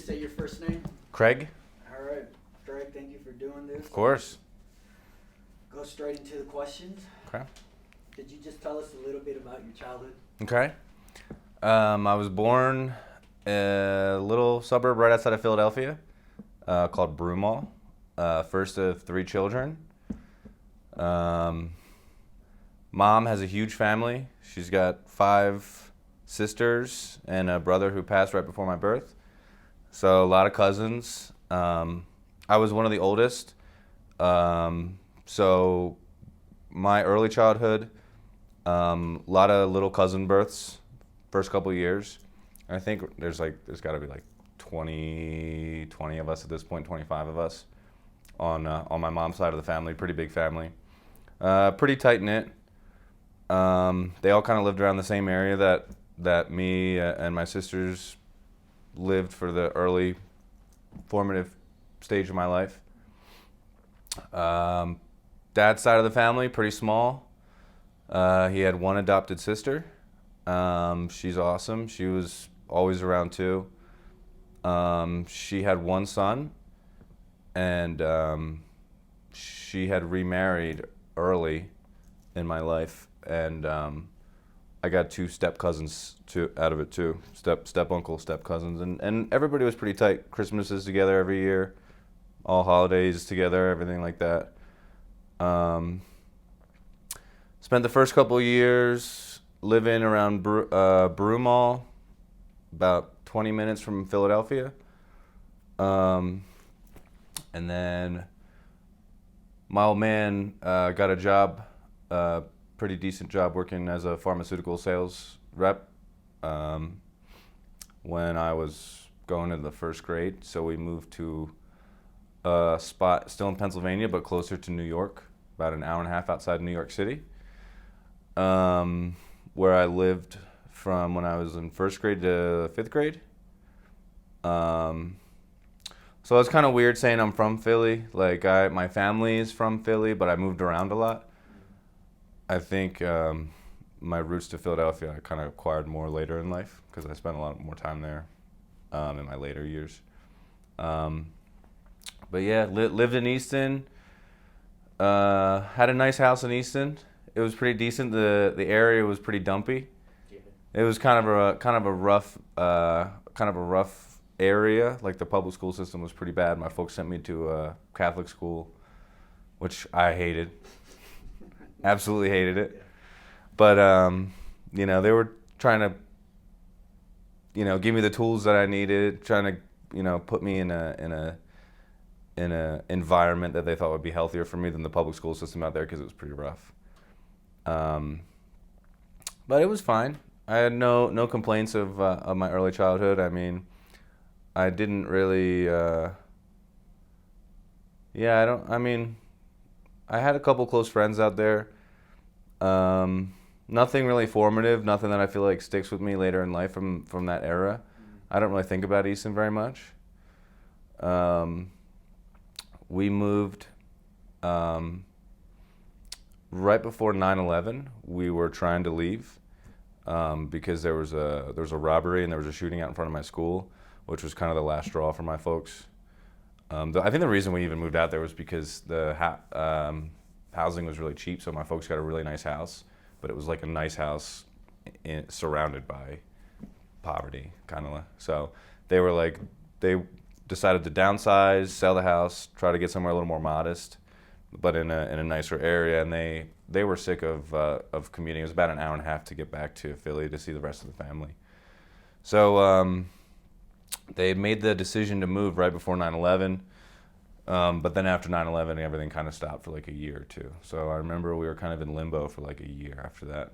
just say your first name? Craig. All right, Craig, thank you for doing this. Of course. Go straight into the questions. Okay. Could you just tell us a little bit about your childhood? Okay. I was born in a little suburb right outside of Philadelphia called Broomall. First of 3 children. Mom has a huge family. She's got 5 sisters and a brother who passed right before my birth. So a lot of cousins. I was one of the oldest. So my early childhood, a lot of little cousin births, first couple years. I think there's got to be like 20 of us at this point, 25 of us on my mom's side of the family. Pretty big family, pretty tight knit. They all kind of lived around the same area that me and my sisters lived for the early formative stage of my life. Dad's side of the family, pretty small. He had 1 adopted sister. She's awesome. She was always around too. She had 1 son, and she had remarried early in my life, and I got 2 step cousins out of it too. Step uncle, step cousins, and everybody was pretty tight. Christmases together every year, all holidays together, everything like that. Spent the first couple of years living around Broomall, about 20 minutes from Philadelphia. And then my old man got a job, pretty decent job working as a pharmaceutical sales rep when I was going into the first grade. So we moved to a spot still in Pennsylvania, but closer to New York, about an hour and a half outside New York City, where I lived from when I was in first grade to 5th grade. So it's kind of weird saying I'm from Philly. Like my family is from Philly, but I moved around a lot. I think my roots to Philadelphia I kind of acquired more later in life because I spent a lot more time there in my later years. But yeah, lived in Easton. Had a nice house in Easton. It was pretty decent. The area was pretty dumpy. Yeah. It was kind of a rough area. Like the public school system was pretty bad. My folks sent me to a Catholic school, which I hated. Absolutely hated it. But they were trying to give me the tools that I needed, trying to put me in a environment that they thought would be healthier for me than the public school system out there because it was pretty rough. But it was fine. I had no complaints of my early childhood. I mean, I didn't really. I had a couple close friends out there. Nothing really formative. Nothing that I feel like sticks with me later in life from that era. I don't really think about Easton very much. We moved right before 9/11. We were trying to leave because there was a robbery and there was a shooting out in front of my school, which was kind of the last straw for my folks. I think the reason we even moved out there was because the housing was really cheap, so my folks got a really nice house, but it was like a nice house surrounded by poverty, kind of. So they decided to downsize, sell the house, try to get somewhere a little more modest, but in a nicer area. And they were sick of commuting. It was about an hour and a half to get back to Philly to see the rest of the family. So they made the decision to move right before 9/11. But then after 9/11, everything kind of stopped for like a year or two. So I remember we were kind of in limbo for like a year after that,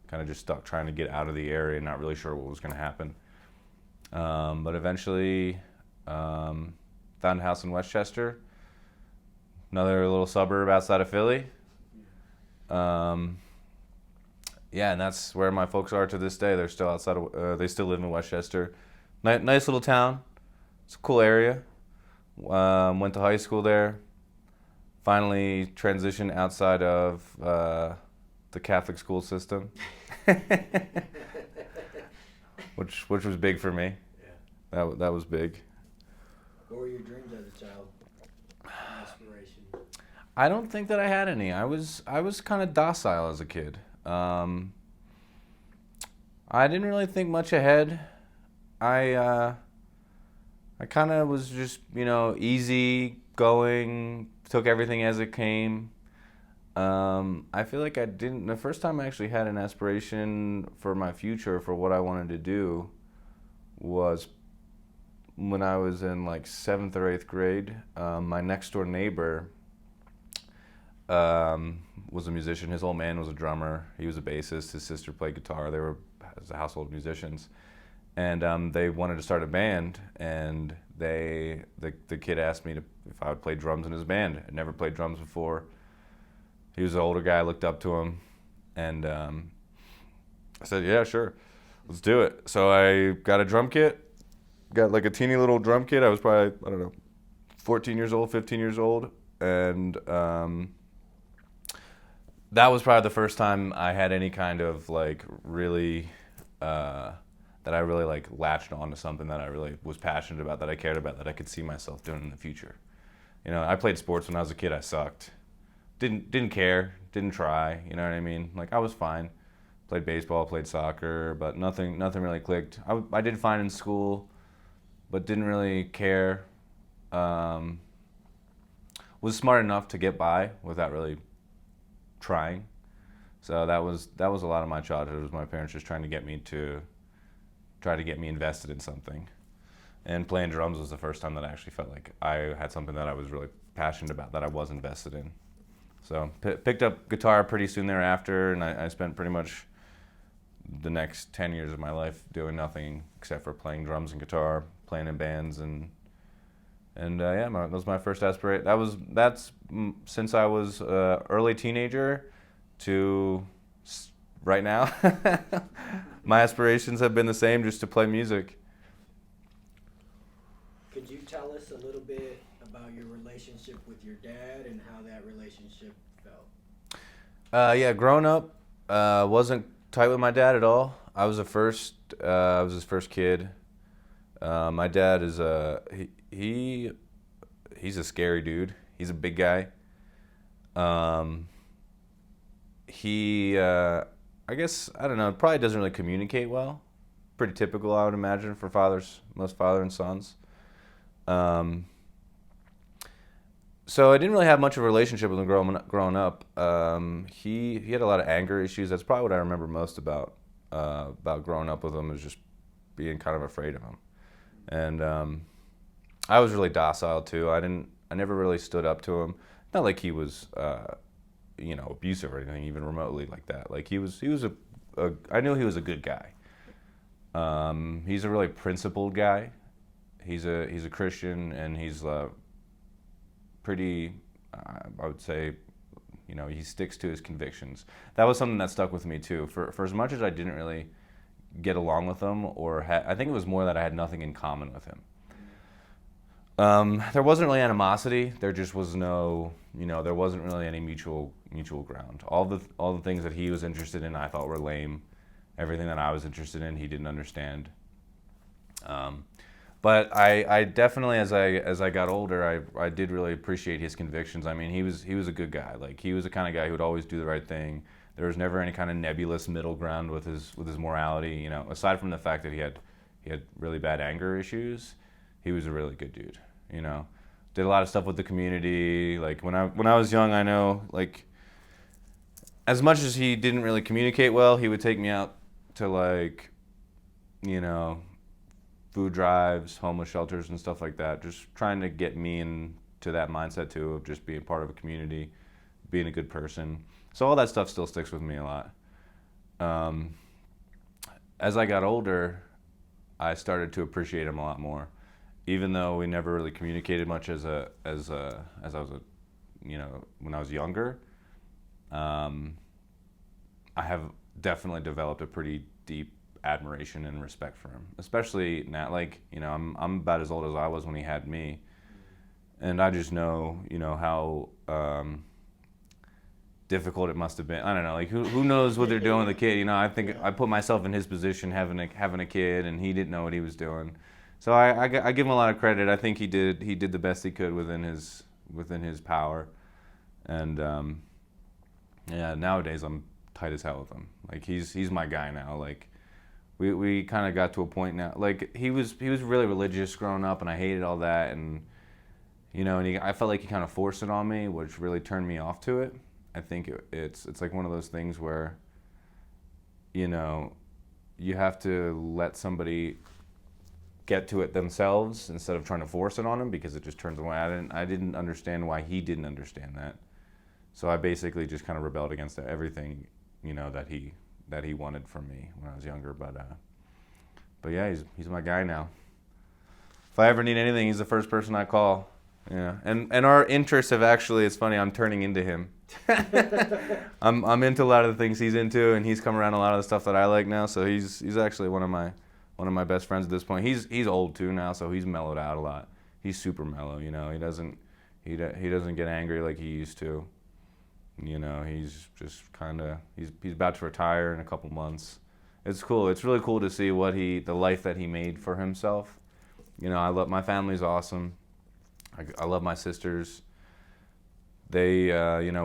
kind of just stuck trying to get out of the area, not really sure what was going to happen. But eventually found a house in Westchester, another little suburb outside of Philly. And that's where my folks are to this day. They're still outside of, they still live in Westchester. Nice little town. It's a cool area. Went to high school there. Finally transitioned outside of the Catholic school system, which was big for me. Yeah. That was big. What were your dreams as a child? Aspiration. I don't think that I had any. I was kind of docile as a kid. I didn't really think much ahead. I kind of was just, easy going, took everything as it came. I feel like the first time I actually had an aspiration for my future, for what I wanted to do, was when I was in like 7th or 8th grade. My next door neighbor was a musician. His old man was a drummer. He was a bassist. His sister played guitar. They were as household musicians. And they wanted to start a band, and the kid asked me if I would play drums in his band. I'd never played drums before. He was an older guy. I looked up to him, and I said, "Yeah, sure, let's do it." So I got a drum kit, got like a teeny little drum kit. I was probably, I don't know, 14 years old, 15 years old, and that was probably the first time I had any kind of like really. That I really like latched on to something that I really was passionate about, that I cared about, that I could see myself doing in the future. I played sports when I was a kid. I sucked. Didn't care. Didn't try. You know what I mean? Like, I was fine. Played baseball, played soccer, but nothing really clicked. I did fine in school, but didn't really care. Was smart enough to get by without really trying. So that was a lot of my childhood. Was my parents just trying to get me invested in something. And playing drums was the first time that I actually felt like I had something that I was really passionate about, that I was invested in. So picked up guitar pretty soon thereafter, and I spent pretty much the next 10 years of my life doing nothing except for playing drums and guitar, playing in bands, and that was my first aspiration. That's since I was early teenager to right now. My aspirations have been the same, just to play music. Could you tell us a little bit about your relationship with your dad and how that relationship felt? Yeah, growing up, wasn't tight with my dad at all. I was his first kid. My dad is he's a scary dude. He's a big guy. I guess, I don't know, probably doesn't really communicate well. Pretty typical, I would imagine, for most father and sons. So I didn't really have much of a relationship with him growing up. He had a lot of anger issues. That's probably what I remember most about growing up with him, is just being kind of afraid of him. And I was really docile too. I never really stood up to him. Not like he was abusive or anything, even remotely like that. Like, I knew he was a good guy. He's a really principled guy. He's a Christian, and he's pretty, I would say, he sticks to his convictions. That was something that stuck with me too. For as much as I didn't really get along with him, I think it was more that I had nothing in common with him. There wasn't really animosity. There just was there wasn't really any mutual ground. All the things that he was interested in, I thought were lame. Everything that I was interested in, he didn't understand. But I definitely, as I got older, I did really appreciate his convictions. I mean, he was a good guy. Like, he was the kind of guy who would always do the right thing. There was never any kind of nebulous middle ground with his morality. Aside from the fact that he had really bad anger issues, he was a really good dude. Did a lot of stuff with the community. Like, when I was young, I know, like, as much as he didn't really communicate well, he would take me out to, like, food drives, homeless shelters, and stuff like that. Just trying to get me into that mindset too, of just being part of a community, being a good person. So all that stuff still sticks with me a lot. As I got older, I started to appreciate him a lot more. Even though we never really communicated much as I was when I was younger, I have definitely developed a pretty deep admiration and respect for him. Especially now, like, I'm about as old as I was when he had me, and I just know, how difficult it must have been. I don't know, like, who knows what they're doing with the kid? I think I put myself in his position, having a kid, and he didn't know what he was doing. So I give him a lot of credit. I think he did the best he could within his power, and yeah. Nowadays I'm tight as hell with him. Like he's my guy now. Like we kind of got to a point now. Like he was really religious growing up, and I hated all that, and I felt like he kind of forced it on me, which really turned me off to it. I think it's like one of those things where you have to let somebody get to it themselves instead of trying to force it on them, because it just turns away. I didn't understand why he didn't understand that. So I basically just kind of rebelled against everything, that he wanted from me when I was younger. But yeah, he's my guy now. If I ever need anything, he's the first person I call. Yeah, and our interests have actually, it's funny, I'm turning into him. I'm into a lot of the things he's into, and he's come around a lot of the stuff that I like now. So he's actually one of my best friends at this point. He's old too now, so he's mellowed out a lot. He's super mellow, He doesn't get angry like he used to. He's just kind of he's about to retire in a couple months. It's cool. It's really cool to see the life that he made for himself. I love my family's awesome. I love my sisters. They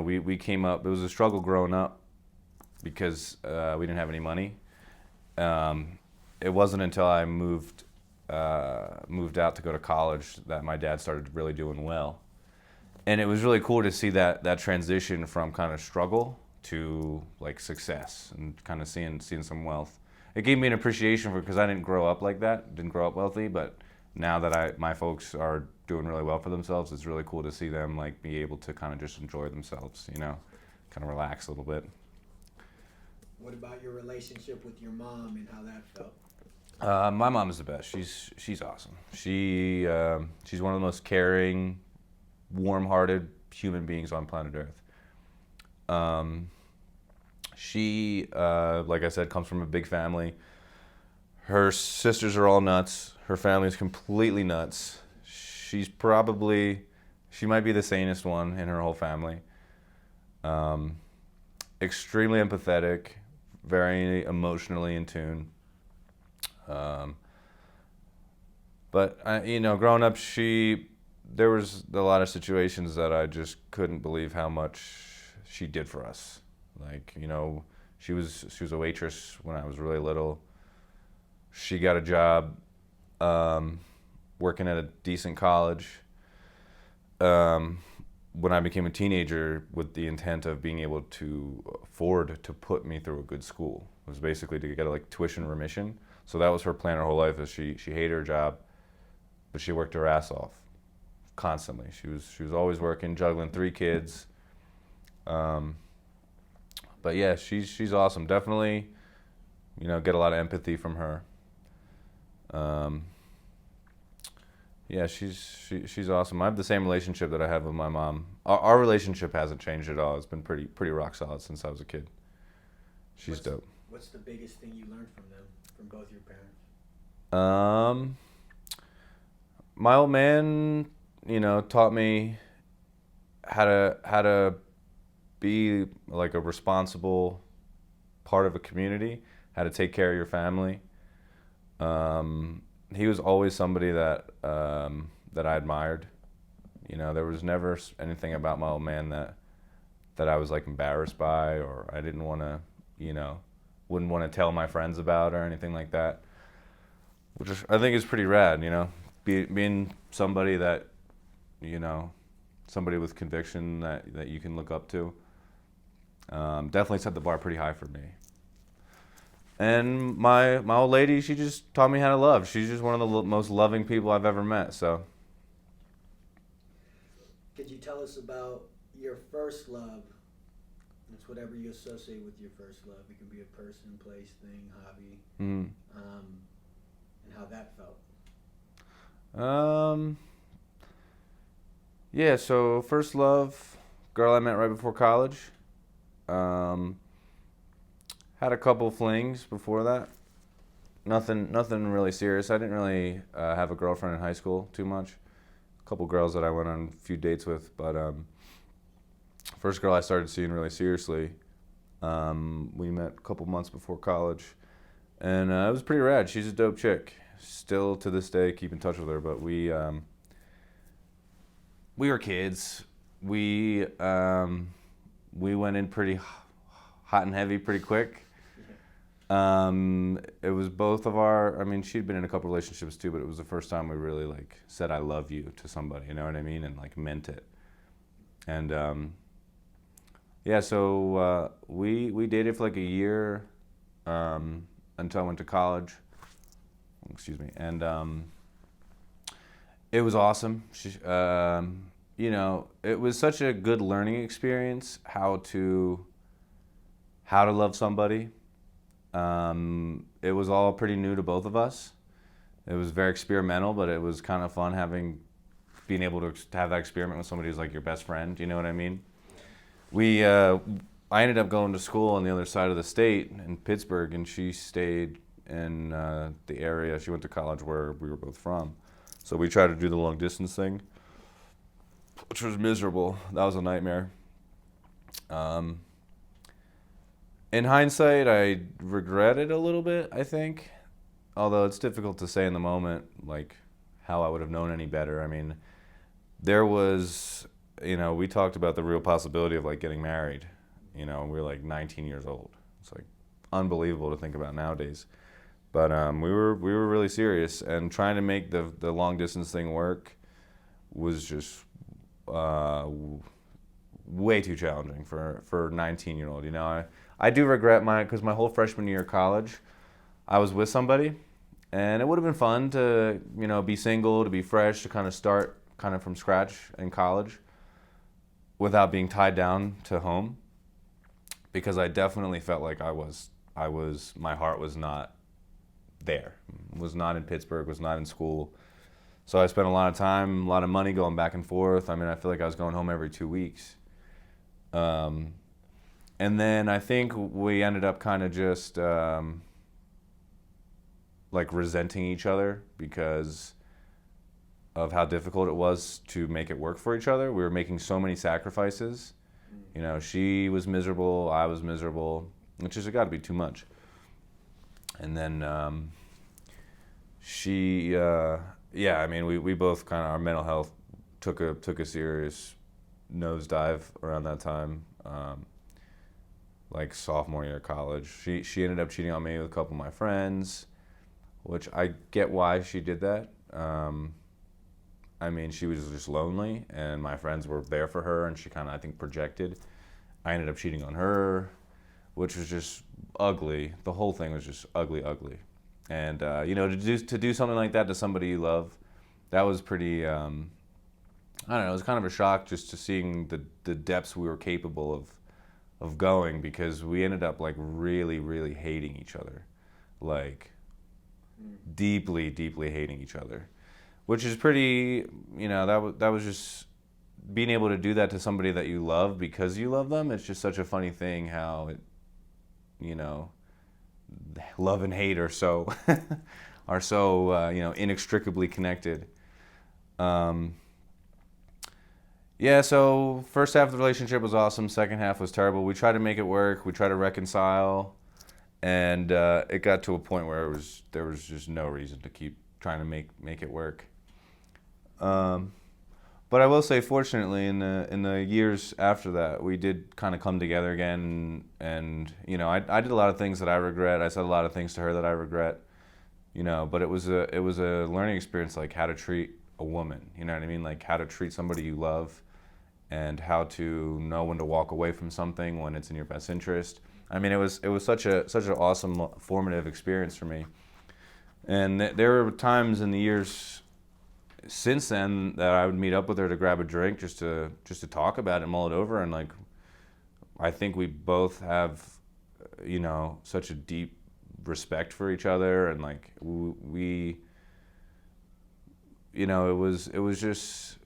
we came up. It was a struggle growing up because we didn't have any money. It wasn't until I moved out to go to college that my dad started really doing well. And it was really cool to see that transition from kind of struggle to like success and kind of seeing some wealth. It gave me an appreciation for it because I didn't grow up like that, didn't grow up wealthy, but now that my folks are doing really well for themselves, it's really cool to see them like be able to kind of just enjoy themselves, kind of relax a little bit. What about your relationship with your mom and how that felt? My mom is the best. She's awesome. She's one of the most caring, warm-hearted human beings on planet Earth. She, like I said, comes from a big family. Her sisters are all nuts. Her family is completely nuts. She might be the sanest one in her whole family. Extremely empathetic, very emotionally in tune. But growing up, there was a lot of situations that I just couldn't believe how much she did for us. Like, she was a waitress when I was really little. She got a job working at a decent college when I became a teenager, with the intent of being able to afford to put me through a good school. It was basically to get like tuition remission. So that was her plan her whole life. Is she hated her job, but she worked her ass off constantly. She was always working, juggling 3 kids. But yeah, she's awesome. Definitely, get a lot of empathy from her. Yeah, she's awesome. I have the same relationship that I have with my mom. Our relationship hasn't changed at all. It's been pretty rock solid since I was a kid. She's dope. What's the biggest thing you learned from them, from both your parents? My old man, taught me how to be like a responsible part of a community, how to take care of your family. He was always somebody that I admired. There was never anything about my old man that I was like embarrassed by, or I didn't want to, wouldn't want to tell my friends about or anything like that. Which I think is pretty rad, being somebody that, somebody with conviction that you can look up to. Definitely set the bar pretty high for me. And my old lady, she just taught me how to love. She's just one of the most loving people I've ever met. So, could you tell us about your first love? It's whatever you associate with your first love. It can be a person, place, thing, hobby, and how that felt. Yeah. So first love, girl I met right before college. Had a couple flings before that. Nothing really serious. I didn't really have a girlfriend in high school too much. A couple girls that I went on a few dates with, but first girl I started seeing really seriously, we met a couple months before college, and it was pretty rad. She's a dope chick. still to this day keep in touch with her, but we were kids. We went in pretty hot and heavy pretty quick. It was both of our, I mean, she'd been in a couple relationships too, but it was the first time we really like said I love you to somebody, you know what I mean, and like meant it. And yeah, so we dated for like a year until I went to college. Excuse me. And it was awesome. You know, it was such a good learning experience how to love somebody. It was all pretty new to both of us. It was very experimental, but it was kind of fun being able to have that experiment with somebody who's like your best friend. You know what I mean? I ended up going to school on the other side of the state in Pittsburgh, and she stayed in the area. She went to college where we were both from. So we tried to do the long distance thing, which was miserable. That was a nightmare. In hindsight, I regret it a little bit, I think. Although it's difficult to say in the moment, like, how I would have known any better. I mean, there was, you know, we talked about the real possibility of, like, getting married. You know, we were, like, 19 years old. It's, like, unbelievable to think about nowadays. But we were really serious, and trying to make the long-distance thing work was just way too challenging for a 19-year-old. You know, I do regret because my whole freshman year of college, I was with somebody, and it would have been fun to, you know, be single, to be fresh, to kind of start kind of from scratch in college without being tied down to home, because I definitely felt like my heart was not there, was not in Pittsburgh, was not in school. So I spent a lot of time, a lot of money going back and forth. I mean, I feel like I was going home every 2 weeks. And then I think we ended up kind of just like resenting each other because of how difficult it was to make it work for each other. We were making so many sacrifices. You know, she was miserable, I was miserable, which has got to be too much. And then yeah, I mean, we both kind of, our mental health took a serious nosedive around that time. Like sophomore year of college, she ended up cheating on me with a couple of my friends, which I get why she did that. I mean, she was just lonely, and my friends were there for her, and she kind of, I think, projected. I ended up cheating on her, which was just ugly. The whole thing was just ugly. And you know, to do something like that to somebody you love, that was pretty. I don't know. It was kind of a shock just to seeing the depths we were capable of going, because we ended up like really hating each other, like deeply hating each other, which is pretty. You know, that was just being able to do that to somebody that you love because you love them. It's just such a funny thing how it, you know, love and hate are so you know, inextricably connected. Yeah, so first half of the relationship was awesome. Second half was terrible. We tried to make it work. We tried to reconcile, and it got to a point where there was just no reason to keep trying to make it work. But I will say, fortunately, in the years after that, we did kind of come together again, and you know, I did a lot of things that I regret. I said a lot of things to her that I regret, you know. But it was a learning experience, like how to treat a woman. You know what I mean? Like how to treat somebody you love, and how to know when to walk away from something when it's in your best interest. I mean, it was such an awesome formative experience for me. And there were times in the years since then that I would meet up with her to grab a drink just to talk about it and mull it over, and like I think we both have, you know, such a deep respect for each other, and like we you know, it was just,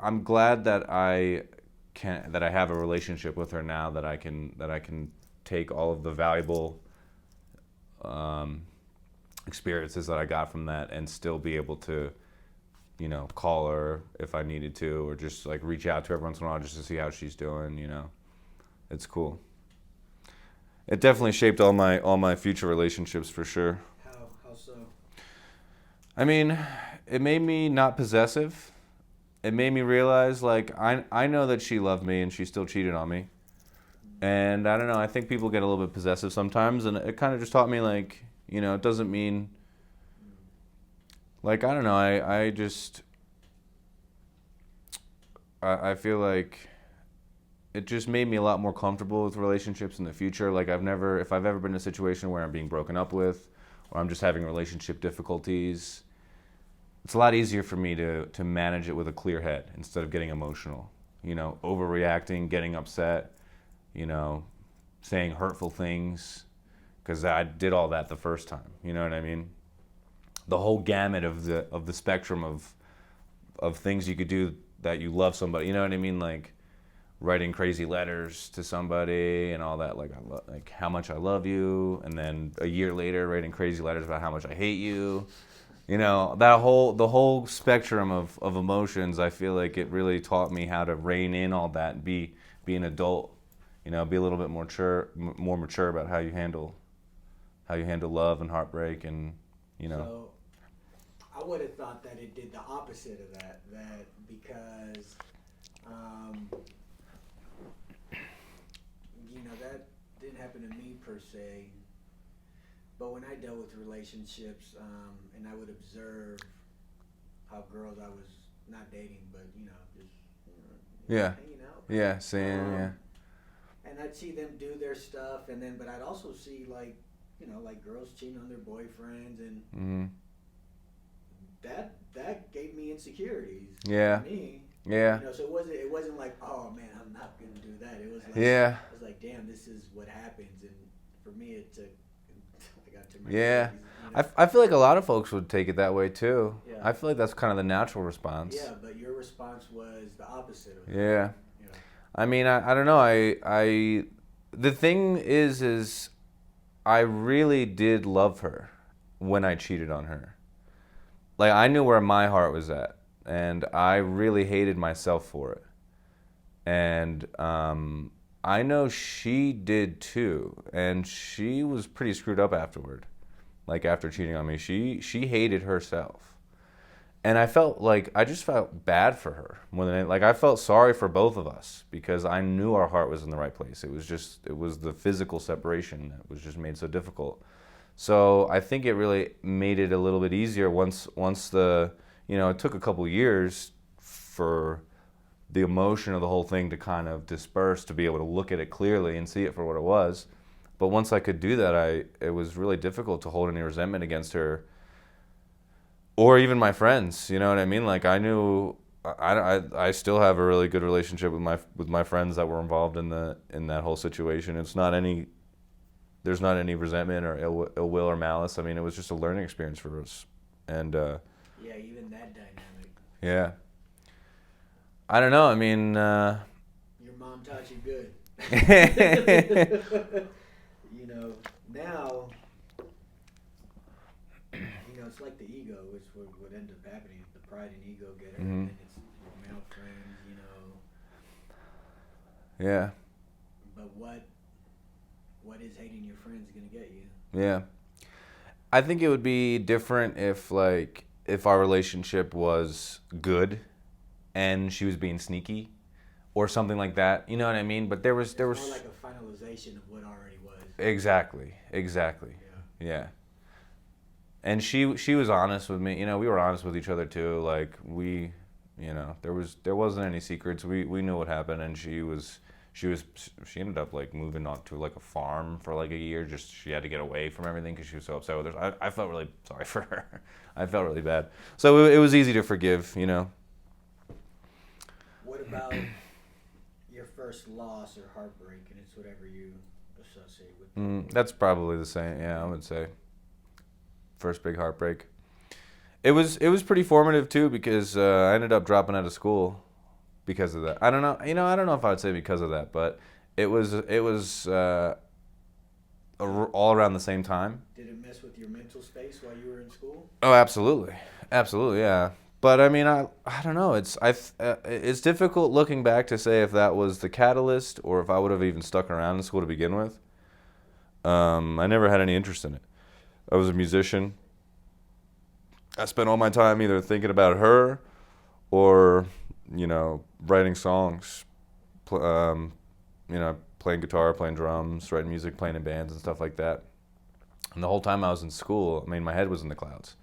I'm glad that I have a relationship with her now that I can take all of the valuable experiences that I got from that and still be able to, you know, call her if I needed to, or just like reach out to her every once in a while just to see how she's doing. You know, it's cool. It definitely shaped all my future relationships for sure. How so? I mean, it made me not possessive. It made me realize, like, I know that she loved me and she still cheated on me. And I don't know, I think people get a little bit possessive sometimes, and it kind of just taught me, like, it doesn't mean, like, I don't know, I feel like it just made me a lot more comfortable with relationships in the future. Like, if I've ever been in a situation where I'm being broken up with, or I'm just having relationship difficulties, it's a lot easier for me to manage it with a clear head instead of getting emotional, overreacting, getting upset, saying hurtful things, because I did all that the first time. You know what I mean? The whole gamut of the spectrum of things you could do that you love somebody. You know what I mean? Like writing crazy letters to somebody and all that. Like like how much I love you, and then a year later writing crazy letters about how much I hate you. The whole spectrum of emotions. I feel like it really taught me how to rein in all that and be an adult. Be a little bit more mature about how you handle love and heartbreak, and So I would have thought that it did the opposite of that. That because, that didn't happen to me per se. But when I dealt with relationships, and I would observe how girls I was not dating, but just yeah, hanging out. yeah, saying yeah. And I'd see them do their stuff, but I'd also see like girls cheating on their boyfriends, and Mm-hmm. that gave me insecurities. Yeah. For me. Yeah. So it wasn't like, oh man, I'm not gonna do that. It was like, Yeah. It was like, damn, this is what happens, and for me it took. I got to my Yeah. 30s, I feel like a lot of folks would take it that way too. Yeah. I feel like that's kind of the natural response. Yeah, but your response was the opposite of that. Yeah. I mean, I don't know. The thing is I really did love her when I cheated on her. Like, I knew where my heart was at, and I really hated myself for it. And I know she did too, and she was pretty screwed up afterward. Like, after cheating on me, she hated herself. And I just felt bad for her more than like I felt sorry for both of us, because I knew our heart was in the right place. It was the physical separation that was just made so difficult. So I think it really made it a little bit easier once it took a couple years for the emotion of the whole thing to kind of disperse, to be able to look at it clearly and see it for what it was. But once I could do that, it was really difficult to hold any resentment against her. Or even my friends, you know what I mean? Like, I knew I still have a really good relationship with my friends that were involved in that whole situation. There's not any resentment or ill will or malice. I mean, it was just a learning experience for us. And yeah, even that dynamic. Yeah. I don't know. I mean, your mom taught you good. Now. It's like the ego, which would end up happening. The pride and ego get it, Mm-hmm. and it's your male friends, Yeah. But what is hating your friends gonna get you? Yeah. I think it would be different if our relationship was good and she was being sneaky or something like that. You know what I mean? But there was more like a finalization of what already was. Exactly. Yeah. And she was honest with me. We were honest with each other too. Like, we, there wasn't any secrets. We knew what happened, and she ended up like moving on to like a farm for like a year. Just she had to get away from everything because she was so upset with her. I felt really sorry for her. I felt really bad. So it was easy to forgive. What about your first loss or heartbreak, and it's whatever you associate with? That's probably the same. Yeah, I would say. First big heartbreak. It was pretty formative too, because I ended up dropping out of school because of that. I don't know. I don't know if I would say because of that, but it was all around the same time. Did it mess with your mental space while you were in school? Oh, absolutely, yeah. But I mean, I don't know. It's difficult looking back to say if that was the catalyst or if I would have even stuck around in school to begin with. I never had any interest in it. I was a musician. I spent all my time either thinking about her or, writing songs, playing guitar, playing drums, writing music, playing in bands and stuff like that. And the whole time I was in school, my head was in the clouds.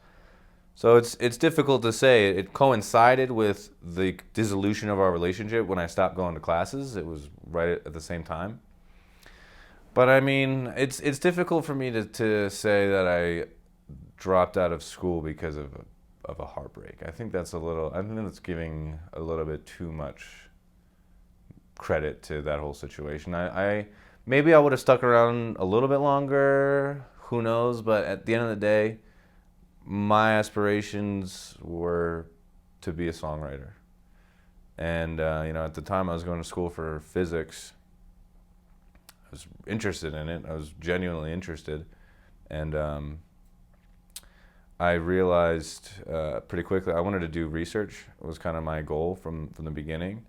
So it's difficult to say. It coincided with the dissolution of our relationship when I stopped going to classes. It was right at the same time. But it's difficult for me to say that I dropped out of school because of a heartbreak. I think that's giving a little bit too much credit to that whole situation. I maybe I would have stuck around a little bit longer. Who knows? But at the end of the day, my aspirations were to be a songwriter. And, at the time I was going to school for physics. I was interested in it. I was genuinely interested. And I realized pretty quickly I wanted to do research. It was kind of my goal from the beginning.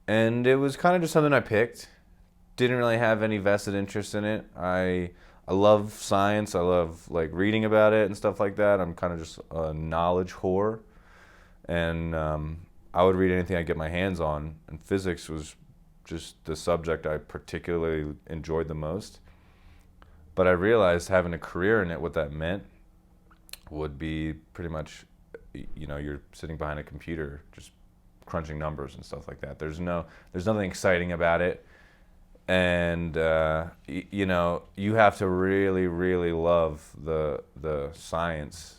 And it was kind of just something I picked. Didn't really have any vested interest in it. I love science. I love reading about it and stuff like that. I'm kind of just a knowledge whore, and I would read anything I get my hands on. And physics was just the subject I particularly enjoyed the most. But I realized having a career in it, what that meant would be pretty much, you're sitting behind a computer just crunching numbers and stuff like that. There's nothing exciting about it. And you have to really, really love the science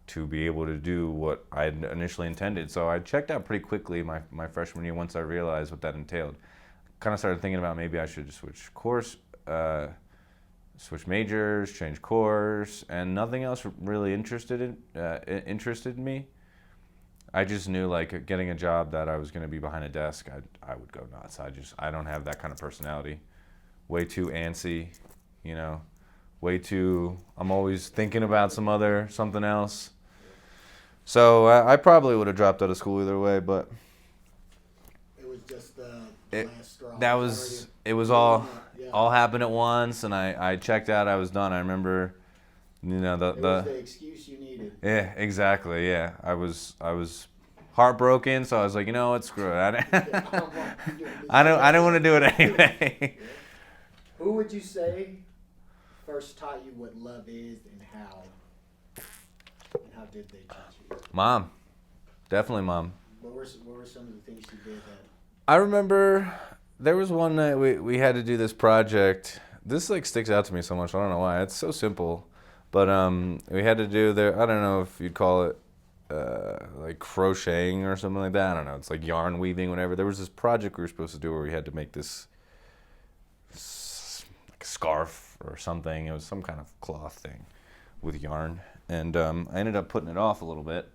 to be able to do what I initially intended. So I checked out pretty quickly my freshman year once I realized what that entailed. Kind of started thinking about maybe I should just switch majors, change course, and nothing else really interested me. I just knew getting a job that I was going to be behind a desk, I would go nuts. I don't have that kind of personality. Way too antsy, I'm always thinking about something else. So I probably would have dropped out of school either way, but it was just the last straw. It was all happened at once, and I checked out. I was done. I remember, it was the excuse you needed. Yeah, exactly. Yeah, I was heartbroken, so I was like, you know what, screw it. I don't want to do it anyway. Who would you say first taught you what love is and how? And how did they teach you? Mom, definitely mom. What were some of the things she did that? I remember there was one night we had to do this project. This sticks out to me so much. I don't know why. It's so simple, but we had to do I don't know if you'd call it crocheting or something like that. I don't know. It's yarn weaving, whatever. There was this project we were supposed to do where we had to make this scarf or something. It was some kind of cloth thing with yarn, and I ended up putting it off a little bit.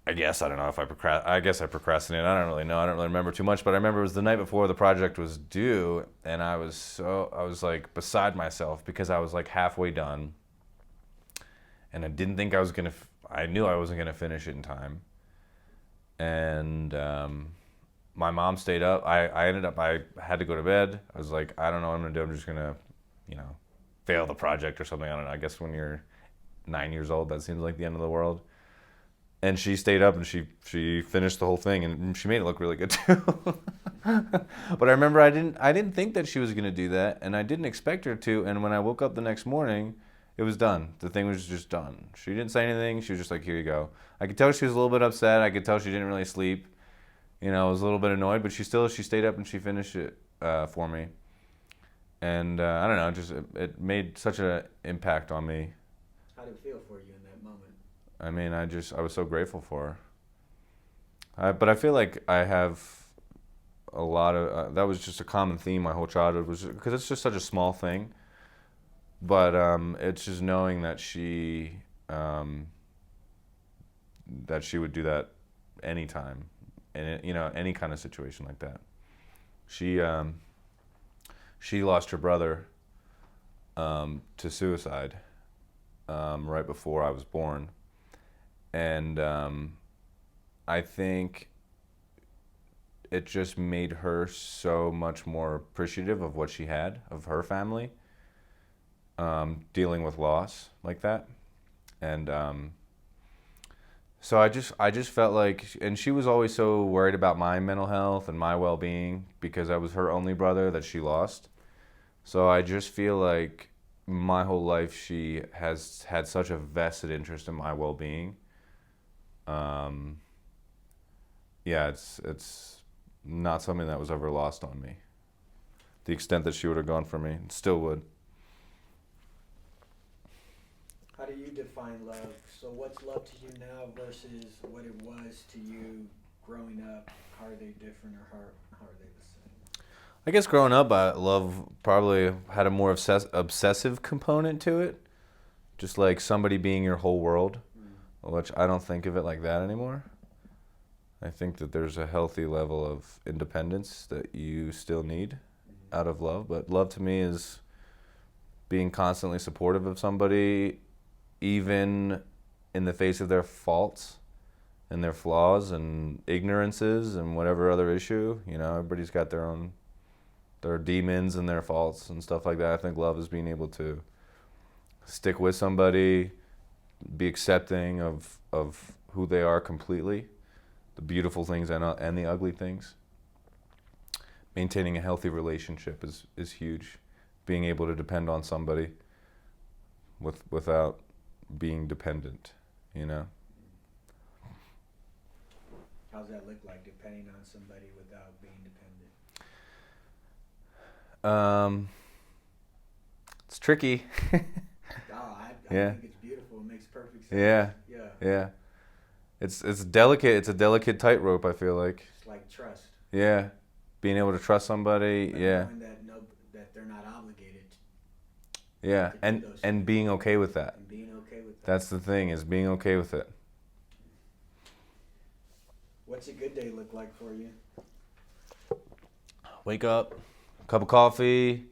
I guess I don't know if I procrastinated. I don't really know. I don't really remember too much, but I remember it was the night before the project was due, and I was beside myself because I was halfway done, and I didn't think I knew I wasn't gonna finish it in time, and my mom stayed up. I had to go to bed. I was like, I don't know what I'm gonna do. I'm just gonna, fail the project or something. I don't know. I guess when you're 9 years old, that seems like the end of the world. And she stayed up and she finished the whole thing, and she made it look really good too. But I remember I didn't think that she was gonna do that, and I didn't expect her to. And when I woke up the next morning, it was done. The thing was just done. She didn't say anything. She was just like, here you go. I could tell she was a little bit upset. I could tell she didn't really sleep. I was a little bit annoyed, but she stayed up and she finished it for me. And I don't know, it made such an impact on me. How did it feel for you in that moment? I was so grateful for her. But I feel like I have a lot of, that was just a common theme my whole childhood, was because it's just such a small thing. But it's just knowing that she would do that anytime, in any kind of situation like that. She lost her brother to suicide right before I was born, and I think it just made her so much more appreciative of what she had, of her family. Dealing with loss like that. And so I just felt like, and she was always so worried about my mental health and my well-being because I was her only brother that she lost. So I just feel like my whole life she has had such a vested interest in my well-being. Um, yeah, it's not something that was ever lost on me. The extent that she would have gone for me, still would. How do you define love? So what's love to you now versus what it was to you growing up? How are they different, or how are they the same? I guess growing up, love probably had a more obsessive component to it. Just like somebody being your whole world, which I don't think of it like that anymore. I think that there's a healthy level of independence that you still need out of love. But love to me is being constantly supportive of somebody, even in the face of their faults and their flaws and ignorances and whatever other issue. You know, everybody's got their demons and their faults and stuff like that. I think love is being able to stick with somebody, be accepting of who they are completely, the beautiful things and the ugly things. Maintaining a healthy relationship is huge. Being able to depend on somebody without being dependent, you know. How's that look like, depending on somebody without being dependent? It's tricky. I Yeah. think it's beautiful. It makes perfect sense. Yeah. Yeah. Yeah. It's delicate. It's a delicate tightrope, I feel like. It's like trust. Yeah. Being able to trust somebody, But yeah. knowing that they're not obligated. Yeah. To do And those and things. being okay with that. And being okay with that. That's the thing, is being okay with it. What's a good day look like for you? Wake up, cup of coffee,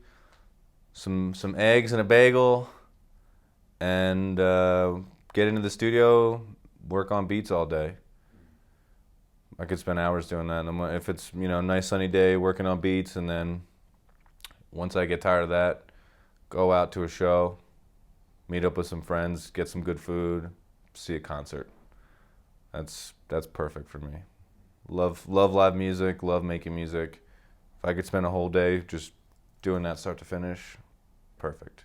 some eggs and a bagel, and get into the studio, work on beats all day. I could spend hours doing that. And if it's, you know, a nice sunny day, working on beats, and then once I get tired of that, go out to a show, meet up with some friends, get some good food, see a concert. That's perfect for me. Love live music, love making music. If I could spend a whole day just doing that start to finish, perfect.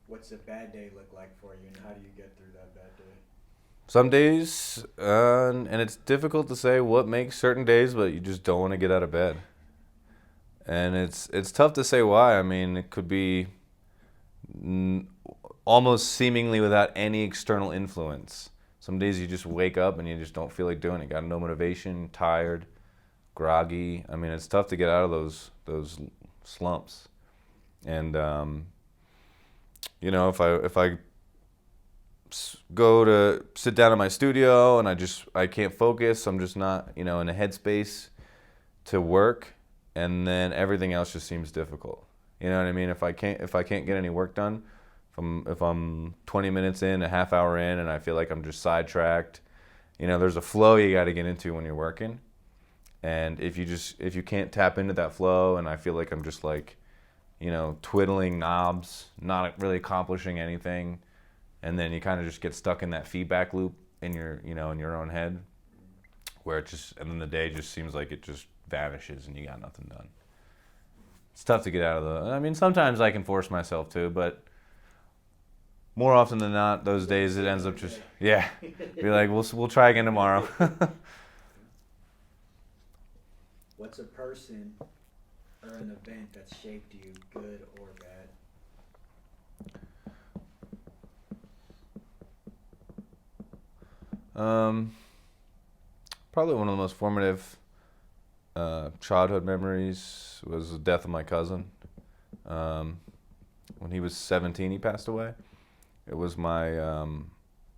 What's a bad day look like for you, and how do you get through that bad day? Some days, and it's difficult to say what makes certain days, but you just don't want to get out of bed. And it's tough to say why. I mean, it could be almost seemingly without any external influence. Some days you just wake up and you just don't feel like doing it. Got no motivation, tired, groggy. I mean, it's tough to get out of those slumps. And you know, if I go to sit down in my studio and I can't focus, I'm just not, you know, in a headspace to work, and then everything else just seems difficult. You know what I mean? If I can't get any work done, if I'm 20 minutes in, a half hour in, and I feel like I'm just sidetracked, you know, there's a flow you got to get into when you're working. And if you can't tap into that flow, and I feel like I'm just like, you know, twiddling knobs, not really accomplishing anything, and then you kind of just get stuck in that feedback loop in your, you know, in your own head, where and then the day just seems like it just vanishes and you got nothing done. It's tough to get out of I mean, sometimes I can force myself to, but more often than not, those days it ends up just, yeah, be like, we'll try again tomorrow. What's a person or an event that shaped you, good or bad? Probably one of the most formative childhood memories was the death of my cousin. When he was 17, he passed away. It was my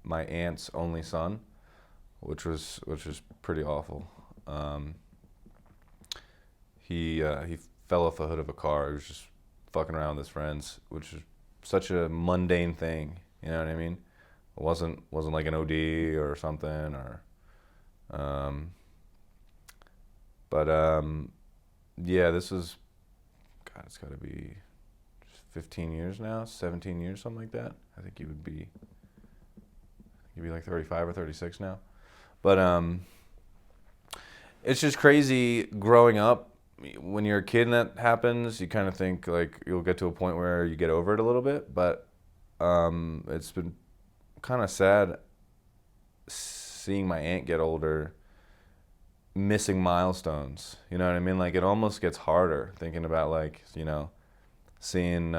aunt's only son, which was pretty awful. He fell off the hood of a car. He was just fucking around with his friends, which is such a mundane thing. You know what I mean? It wasn't like an OD or something, or yeah, this was, God, it's got to be 15 years now, 17 years, something like that. I think you'd be like 35 or 36 now. But it's just crazy growing up. When you're a kid and that happens, you kind of think like you'll get to a point where you get over it a little bit. But it's been kind of sad seeing my aunt get older, missing milestones. You know what I mean? Like it almost gets harder thinking about like, seeing, me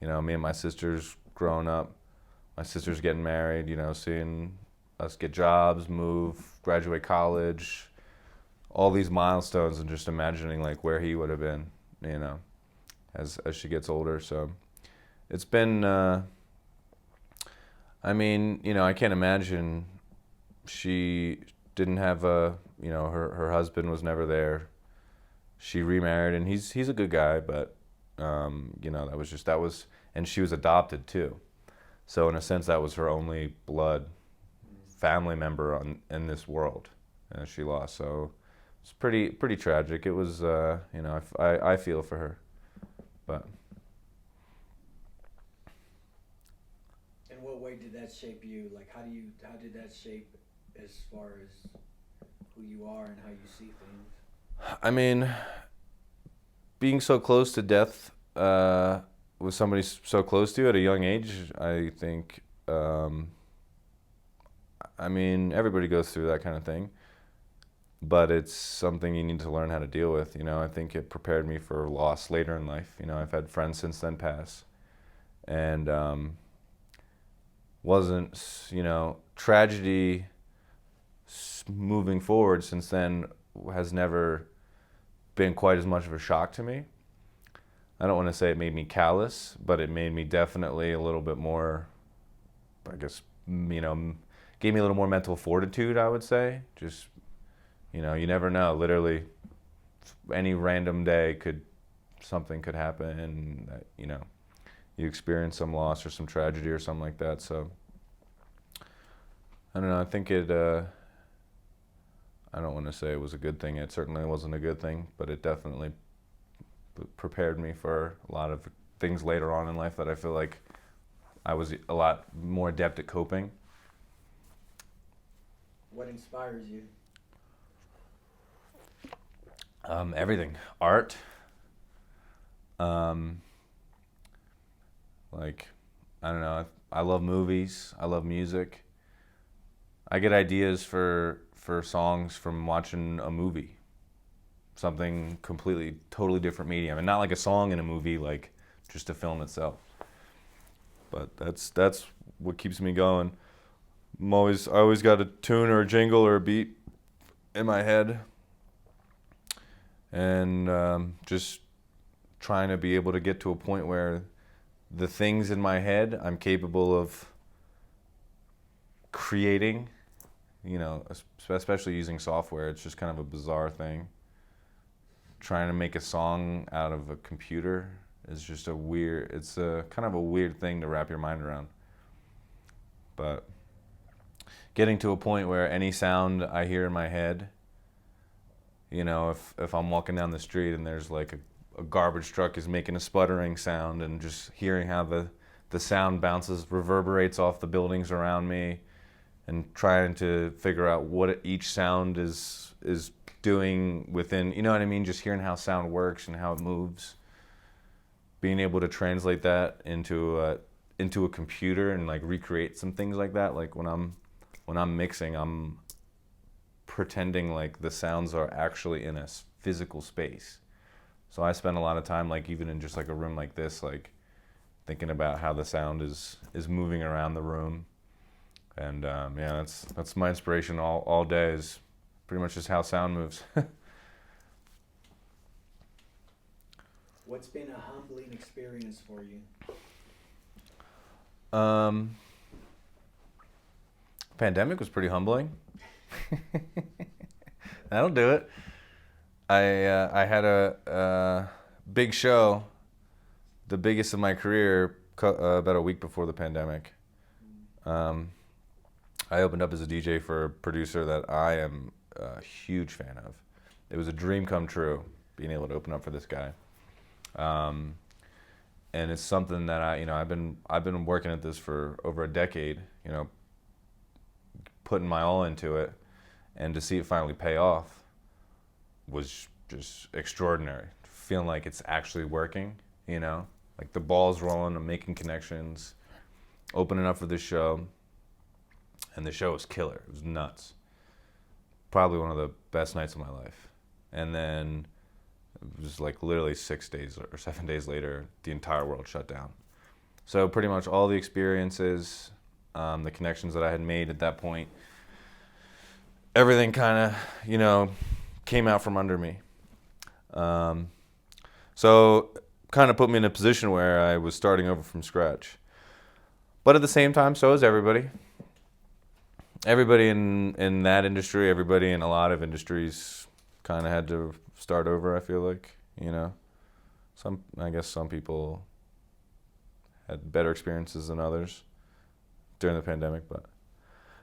and my sisters growing up, my sisters getting married, seeing us get jobs, move, graduate college, all these milestones, and just imagining like where he would have been, as she gets older. So it's been, I can't imagine she didn't have her husband was never there. She remarried, and he's a good guy, but that was, and she was adopted too. So in a sense, that was her only blood family member in this world, and she lost. So it's pretty tragic. It was, I feel for her, but. In what way did that shape you? Like, how did that shape as far as who you are and how you see things? I mean, being so close to death with somebody so close to you at a young age, I think, everybody goes through that kind of thing, but it's something you need to learn how to deal with. I think it prepared me for loss later in life. I've had friends since then pass, and wasn't, tragedy moving forward since then has never been quite as much of a shock to me. I don't want to say it made me callous, but it made me definitely a little bit more, I guess, gave me a little more mental fortitude, I would say. Just, you never know. Literally, any random day something could happen, and, you experience some loss or some tragedy or something like that. So, I don't know. I think I don't want to say it was a good thing. It certainly wasn't a good thing, but it definitely prepared me for a lot of things later on in life that I feel like I was a lot more adept at coping. What inspires you? Everything. Art. I don't know. I love movies. I love music. I get ideas for songs from watching a movie. Something completely, totally different medium. And not like a song in a movie, like just a film itself. But that's what keeps me going. I always got a tune or a jingle or a beat in my head. And just trying to be able to get to a point where the things in my head I'm capable of creating, especially using software. It's just kind of a bizarre thing. Trying to make a song out of a computer is just it's a kind of a weird thing to wrap your mind around. But getting to a point where any sound I hear in my head, if I'm walking down the street and there's like a garbage truck is making a sputtering sound, and just hearing how the sound reverberates off the buildings around me, and trying to figure out what each sound is doing within, what I mean? Just hearing how sound works and how it moves. Being able to translate that into a computer and like recreate some things like that. Like when I'm mixing, I'm pretending like the sounds are actually in a physical space. So I spend a lot of time, like even in just like a room like this, like thinking about how the sound is moving around the room. And that's my inspiration all day, is pretty much just how sound moves. What's been a humbling experience for you? Pandemic was pretty humbling. That'll do it. I had a big show, the biggest of my career, about a week before the pandemic. I opened up as a DJ for a producer that I am a huge fan of. It was a dream come true, being able to open up for this guy. and it's something that I've been working at this for over a decade, putting my all into it, and to see it finally pay off was just extraordinary. Feeling like it's actually working, like the ball's rolling, I'm making connections, opening up for this show, and the show was killer. It was nuts. Probably one of the best nights of my life. And then it was like literally 6 days or 7 days later, the entire world shut down. So pretty much all the experiences, the connections that I had made at that point, everything kind of, came out from under me. So kind of put me in a position where I was starting over from scratch. But at the same time, so is everybody. Everybody in that industry, everybody in a lot of industries kind of had to start over, I feel like, I guess some people had better experiences than others during the pandemic, but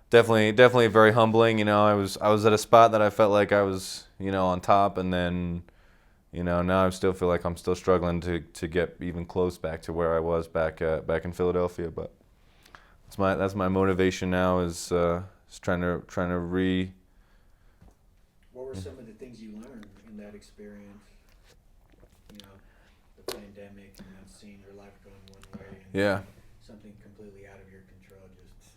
definitely very humbling. I was at a spot that I felt like I was, on top, and then, now I still feel like I'm still struggling to get even close back to where I was back in Philadelphia, but that's my motivation now is trying to What were some of the things you learned in that experience? The pandemic and then seeing your life going one way and Yeah. something completely out of your control. Just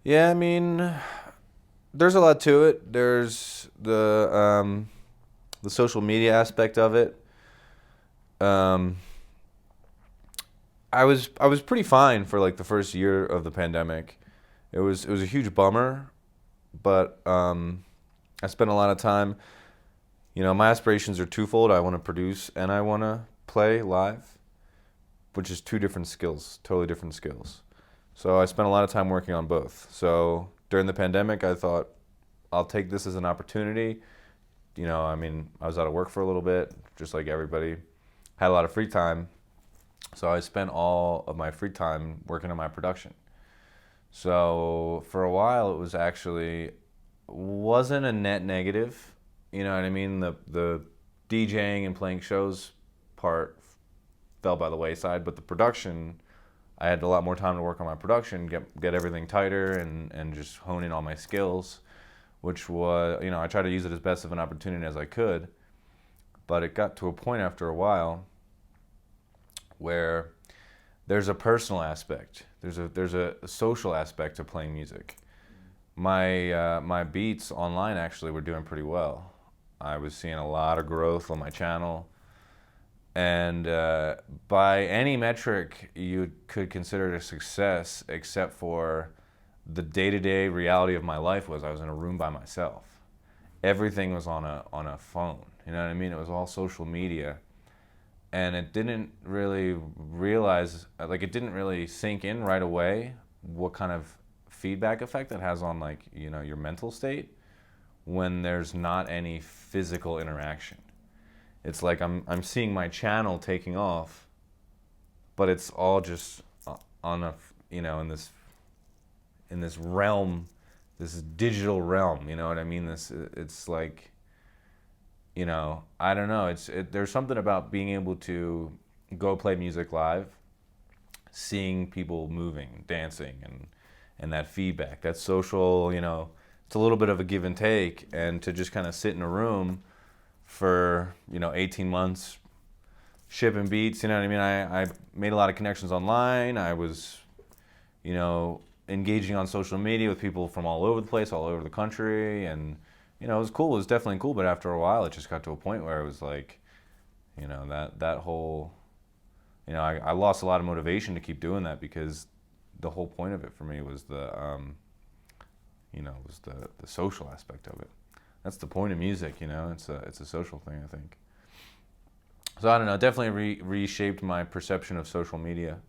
Yeah, I mean, there's a lot to it. There's the social media aspect of it. I was pretty fine for like the first year of the pandemic. It was a huge bummer, but I spent a lot of time. My aspirations are twofold. I want to produce and I want to play live, which is two different skills, totally different skills. So I spent a lot of time working on both. So during the pandemic, I thought I'll take this as an opportunity. I was out of work for a little bit, just like everybody. Had a lot of free time. So I spent all of my free time working on my production. So for a while, it was actually wasn't a net negative. You know what I mean? The DJing and playing shows part fell by the wayside, but the production, I had a lot more time to work on my production, get everything tighter, and just hone in all my skills, which was, I tried to use it as best of an opportunity as I could. But it got to a point after a while where there's a personal aspect, there's a social aspect to playing music. My beats online actually were doing pretty well. I was seeing a lot of growth on my channel, and by any metric you could consider it a success, except for the day-to-day reality of my life was I was in a room by myself. Everything was on a phone. You know what I mean? It was all social media. And it didn't really it didn't really sink in right away what kind of feedback effect it has on your mental state when there's not any physical interaction. It's like I'm seeing my channel taking off, but it's all just on a in this realm, this digital realm. You know what I mean? It's like, I don't know. There's something about being able to go play music live, seeing people moving, dancing, and that feedback, that social, it's a little bit of a give and take, and to just kind of sit in a room for, 18 months, shipping beats, you know what I mean? I made a lot of connections online. I was, engaging on social media with people from all over the place, all over the country, and it was cool. It was definitely cool, but after a while, it just got to a point where it was like, that whole, I lost a lot of motivation to keep doing that, because the whole point of it for me was the social aspect of it. That's the point of music, it's a social thing, I think. So I don't know, it definitely reshaped my perception of social media.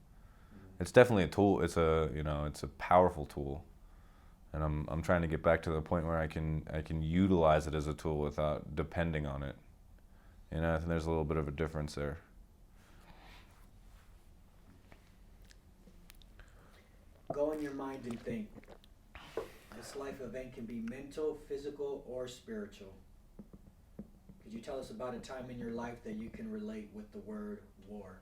It's definitely a tool. It's a powerful tool. And I'm trying to get back to the point where I can utilize it as a tool without depending on it. I think there's a little bit of a difference there. go in your mind and think. This life event can be mental, physical, or spiritual. Could you tell us about a time in your life that you can relate with the word war?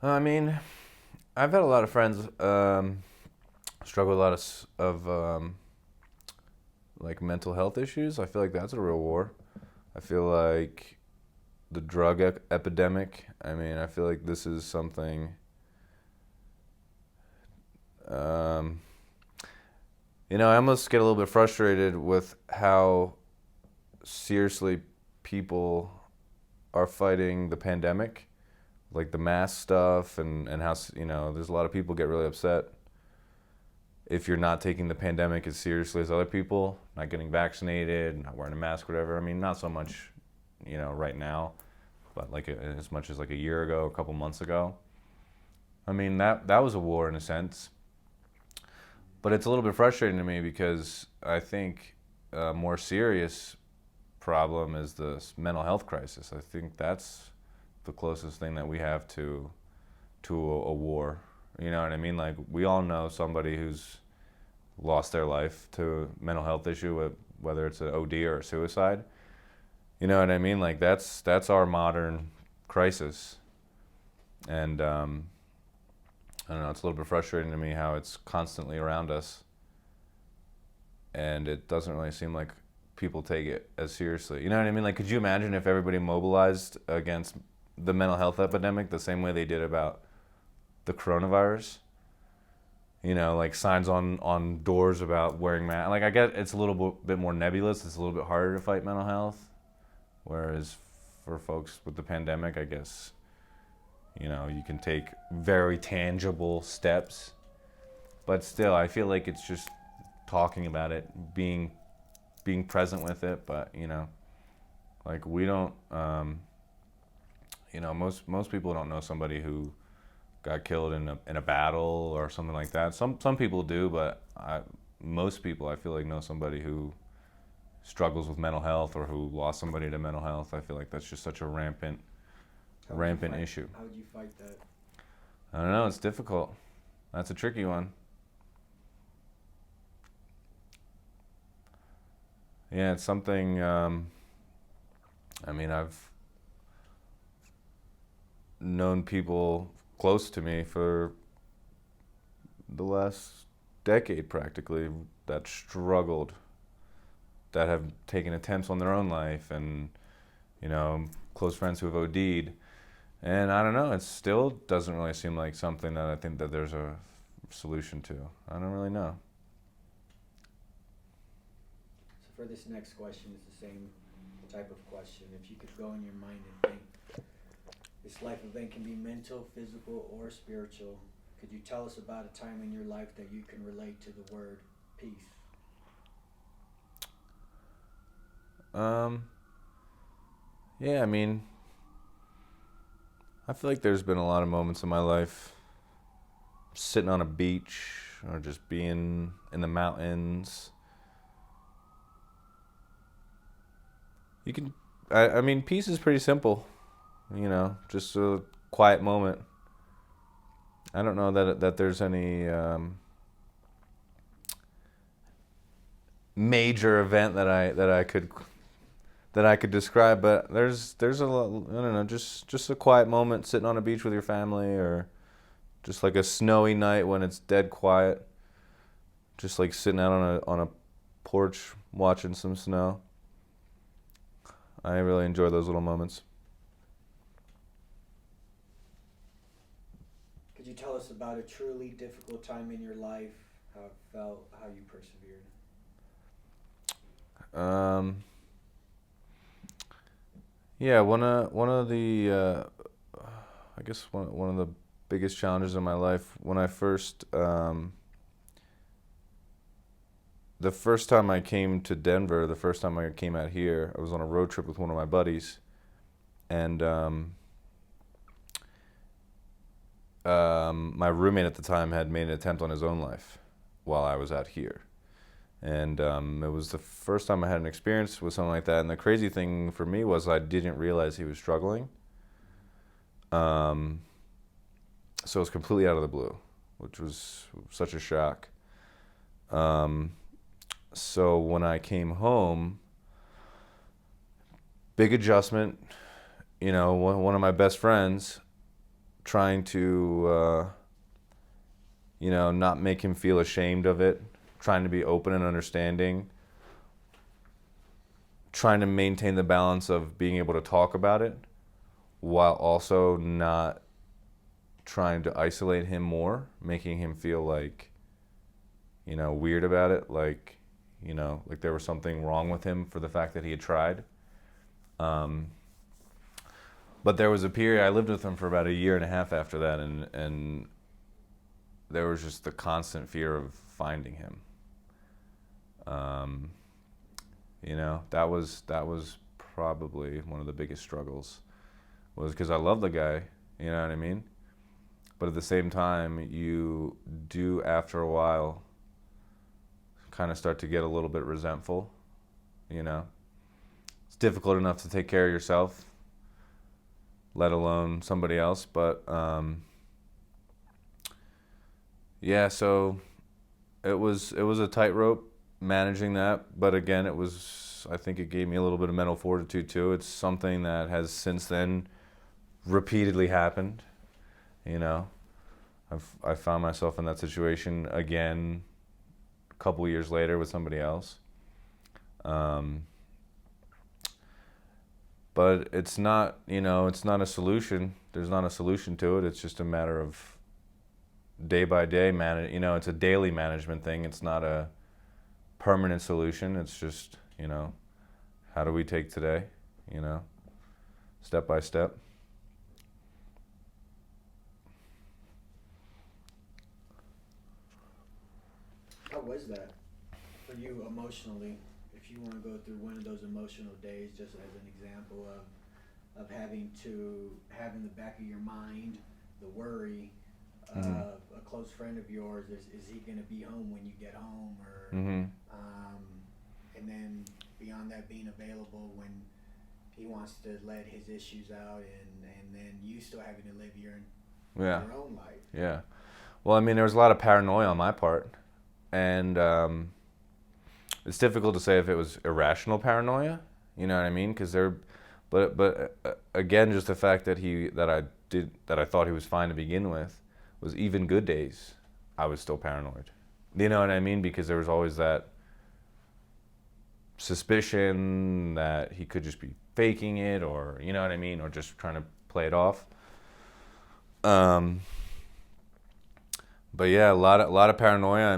I mean, I've had a lot of friends struggle with a lot of like mental health issues. I feel like that's a real war. I feel like the drug epidemic. I mean, I feel like this is something. Um, I almost get a little bit frustrated with how seriously people are fighting the pandemic, like the mask stuff, and how there's a lot of people get really upset if you're not taking the pandemic as seriously as other people, not getting vaccinated, not wearing a mask, whatever. I mean, not so much, right now, but like as much as like a year ago, a couple months ago. I mean, that was a war in a sense, but it's a little bit frustrating to me because I think a more serious problem is the mental health crisis. I think that's the closest thing that we have to a war. You know what I mean? Like, we all know somebody who's lost their life to a mental health issue, whether it's an OD or a suicide. You know what I mean? Like, that's our modern crisis. And I don't know, it's a little bit frustrating to me how it's constantly around us. And it doesn't really seem like people take it as seriously. You know what I mean? Like, could you imagine if everybody mobilized against the mental health epidemic the same way they did about the coronavirus? Like signs on doors about wearing masks. Like, I get it's a little bit more nebulous. It's a little bit harder to fight mental health. Whereas for folks with the pandemic, I guess, you can take very tangible steps. But still, I feel like it's just talking about it, being present with it. But, like, we don't, most people don't know somebody who got killed in a battle or something like that. Some people do, but most people, I feel like, know somebody who struggles with mental health or who lost somebody to mental health. I feel like that's just such a rampant issue. How would you fight that? I don't know. It's difficult. That's a tricky one. Yeah, it's something. I mean, I've known people close to me for the last decade practically that struggled, that have taken attempts on their own life, and close friends who have OD'd. And I don't know, it still doesn't really seem like something that I think that there's a solution to. I don't really know. So for this next question, it's the same type of question. If you could go in your mind and think, this life event can be mental, physical, or spiritual. Could you tell us about a time in your life that you can relate to the word peace? Yeah, I mean, I feel like there's been a lot of moments in my life sitting on a beach or just being in the mountains. I mean, peace is pretty simple, just a quiet moment. I don't know that there's any major event that I could describe, but there's a lot, I don't know, just a quiet moment sitting on a beach with your family, or just like a snowy night when it's dead quiet, just like sitting out on a porch watching some snow. I really enjoy those little moments. Could you tell us about a truly difficult time in your life, how it felt, how you persevered? Yeah, one of the I guess one of the biggest challenges in my life when I first the first time I came to Denver, the first time I came out here, I was on a road trip with one of my buddies, and my roommate at the time had made an attempt on his own life while I was out here. And it was the first time I had an experience with something like that. And the crazy thing for me was I didn't realize he was struggling. So it was completely out of the blue, which was such a shock. So when I came home, big adjustment. One of my best friends trying to, not make him feel ashamed of it, trying to be open and understanding, trying to maintain the balance of being able to talk about it while also not trying to isolate him more, making him feel like, weird about it, like there was something wrong with him for the fact that he had tried. But there was a period, I lived with him for about a year and a half after that, and there was just the constant fear of finding him. That was probably one of the biggest struggles, was because I love the guy, you know what I mean? But at the same time, you do, after a while, kind of start to get a little bit resentful, It's difficult enough to take care of yourself, let alone somebody else, but so it was a tightrope managing that, but again, I think it gave me a little bit of mental fortitude too. It's something that has since then repeatedly happened, I found myself in that situation again a couple years later with somebody else. But it's not, it's not a solution. There's not a solution to it. It's just a matter of day by day it's a daily management thing. It's not a permanent solution. It's just, how do we take today, step by step. How was that for you emotionally? If you want to go through one of those emotional days, just as an example of having in the back of your mind the worry of a close friend of yours, is he going to be home when you get home, or and then beyond that, being available when he wants to let his issues out, and then you still having to live your own life. Yeah. Well, there was a lot of paranoia on my part, and it's difficult to say if it was irrational paranoia, you know what I mean? Because but again, just the fact that I thought he was fine to begin with, was even good days, I was still paranoid. You know what I mean? Because there was always that suspicion that he could just be faking it, or you know what I mean, or just trying to play it off. But yeah, a lot of paranoia.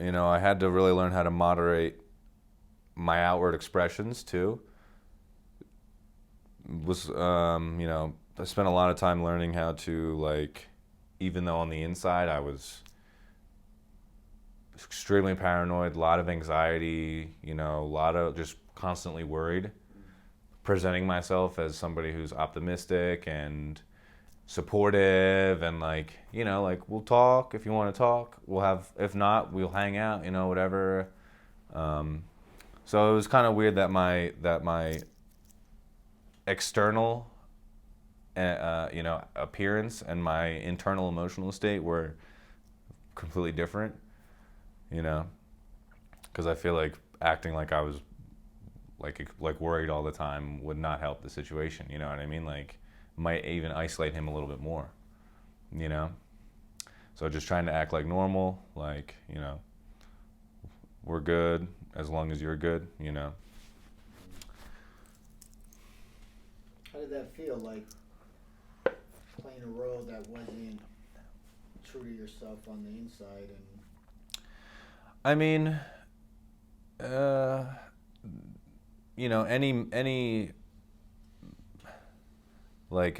I had to really learn how to moderate my outward expressions too. I spent a lot of time learning how to, even though on the inside I was extremely paranoid, a lot of anxiety, a lot of just constantly worried, presenting myself as somebody who's optimistic and supportive, and we'll talk if you want to talk, if not, we'll hang out, whatever. So it was kind of weird that my external appearance and my internal emotional state were completely different, because I feel like acting like I was like worried all the time would not help the situation, you know what I mean? Might even isolate him a little bit more, So just trying to act like normal, we're good as long as you're good, How did that feel, playing a role that wasn't true to yourself on the inside? Any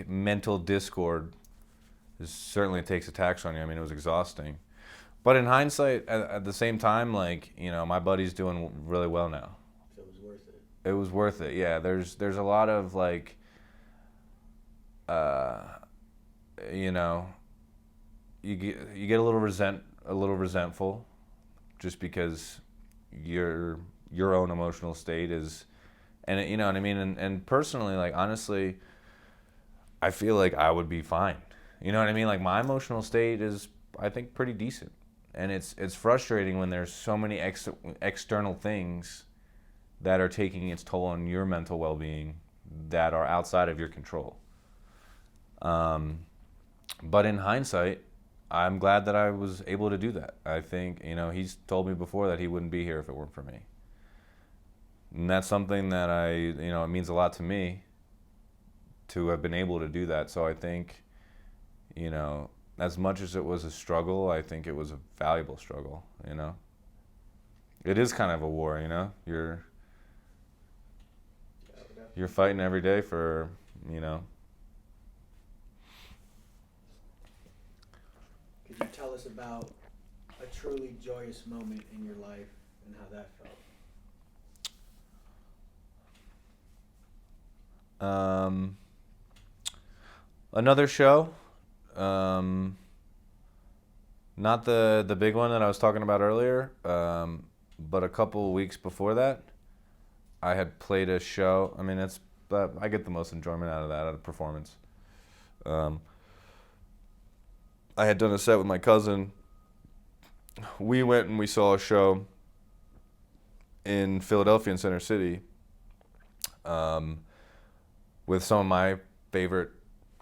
mental discord certainly takes a tax on you. It was exhausting. But in hindsight, at the same time, my buddy's doing really well now. So it was worth it. It was worth it, yeah. There's a lot of, you get a little resentful just because your own emotional state is, and you know what I mean? And personally, honestly, I feel like I would be fine. You know what I mean? My emotional state is, I think, pretty decent. And it's frustrating when there's so many external things that are taking its toll on your mental well-being that are outside of your control. But in hindsight, I'm glad that I was able to do that. I think, he's told me before that he wouldn't be here if it weren't for me. And that's something that it means a lot to me to have been able to do that. So I think, as much as it was a struggle, I think it was a valuable struggle, It is kind of a war, You're fighting every day for, Could you tell us about a truly joyous moment in your life and how that felt? Another show, not the big one that I was talking about earlier, but a couple weeks before that, I had played a show. I mean, I get the most enjoyment out of that, out of performance. I had done a set with my cousin. We went and we saw a show in Philadelphia in Center City, with some of my favorite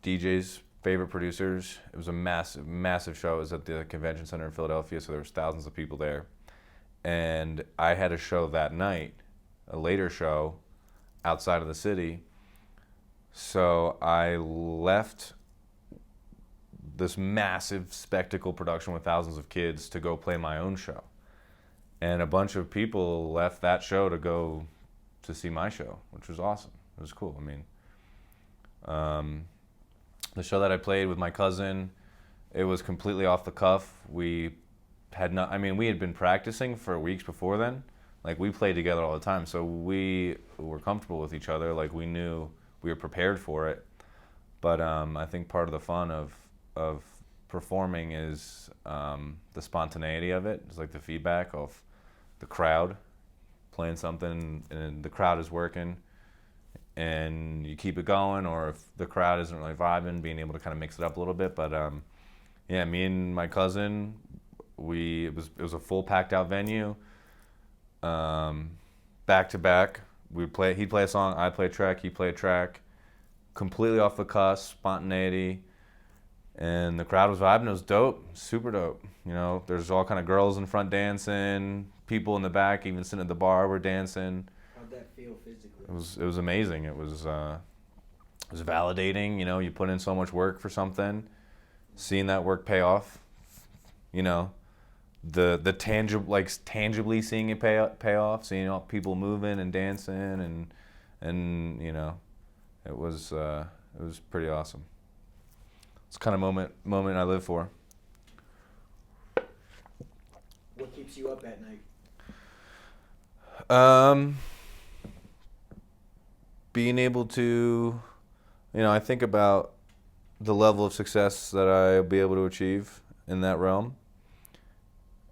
DJs, favorite producers. It was a massive, massive show. It was at the convention center in Philadelphia, so there was thousands of people there. And I had a show that night, a later show outside of the city. So I left this massive spectacle production with thousands of kids to go play my own show. And a bunch of people left that show to go to see my show, which was awesome. It was cool. I mean, the show that I played with my cousin, it was completely off the cuff. We had been practicing for weeks before then. Like, we played together all the time, so we were comfortable with each other. Like, we knew we were prepared for it. But I think part of the fun of performing is the spontaneity of it. It's like the feedback of the crowd playing something and the crowd is working and you keep it going, or if the crowd isn't really vibing, being able to kind of mix it up a little bit. But me and my cousin, it was a full packed out venue, back to back. He'd play a song, I'd play a track, he'd play a track, completely off the cusp, spontaneity, and the crowd was vibing. It was dope, super dope. There's all kind of girls in front dancing, people in the back, even sitting at the bar, were dancing. How'd that feel physically? It was amazing. It was validating. You put in so much work for something, seeing that work pay off. The tangibly seeing it pay off, seeing all people moving and dancing and it was pretty awesome. It's the kind of moment I live for. What keeps you up at night? Being able to, I think about the level of success that I'll be able to achieve in that realm.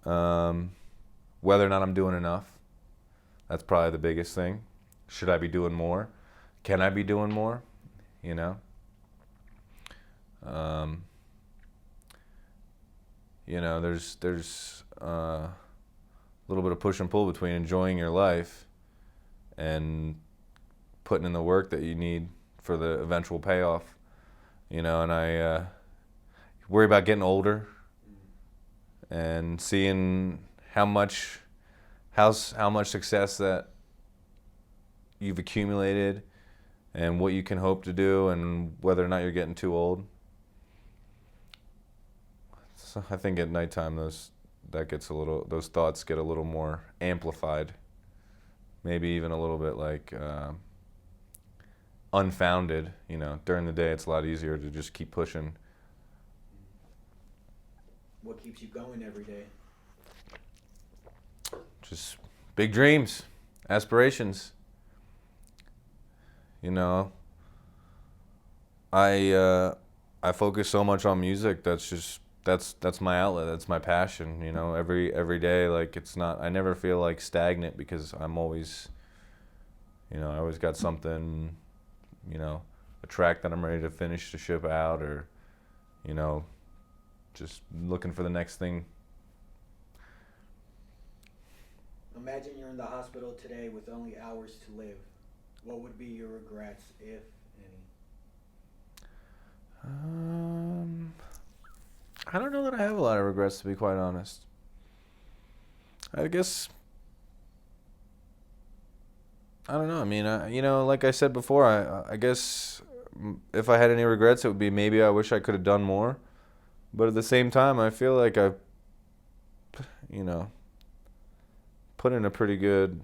Whether or not I'm doing enough, that's probably the biggest thing. Should I be doing more? Can I be doing more? There's a little bit of push and pull between enjoying your life and putting in the work that you need for the eventual payoff. And I worry about getting older and seeing how much success that you've accumulated and what you can hope to do and whether or not you're getting too old. So I think at nighttime those thoughts get a little more amplified, maybe even a little bit like unfounded. During the day it's a lot easier to just keep pushing. What keeps you going every day? Just big dreams, aspirations. I focus so much on music. That's my outlet. That's my passion. Every day, like, it's not. I never feel like stagnant because I'm always, I always got something, a track that I'm ready to finish to ship out, or, just looking for the next thing. Imagine you're in the hospital today with only hours to live. What would be your regrets, if any? I don't know that I have a lot of regrets, to be quite honest. I guess, I don't know. I mean, like I said before, I guess if I had any regrets, it would be maybe I wish I could have done more. But at the same time, I feel like I've, put in a pretty good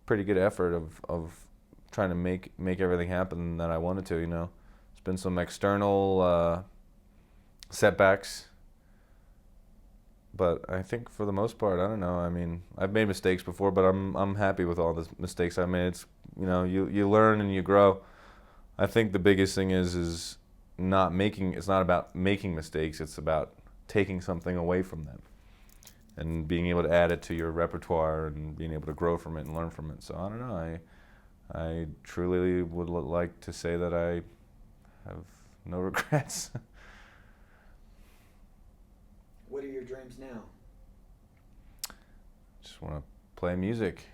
effort of trying to make everything happen that I wanted to. It's been some external setbacks, but I think for the most part, I don't know. I mean, I've made mistakes before, but I'm happy with all the mistakes I made. It's you learn and you grow. I think the biggest thing is not making. It's not about making mistakes. It's about taking something away from them and being able to add it to your repertoire and being able to grow from it and learn from it. So I don't know. I truly would like to say that I have no regrets. What are your dreams now? Just want to play music.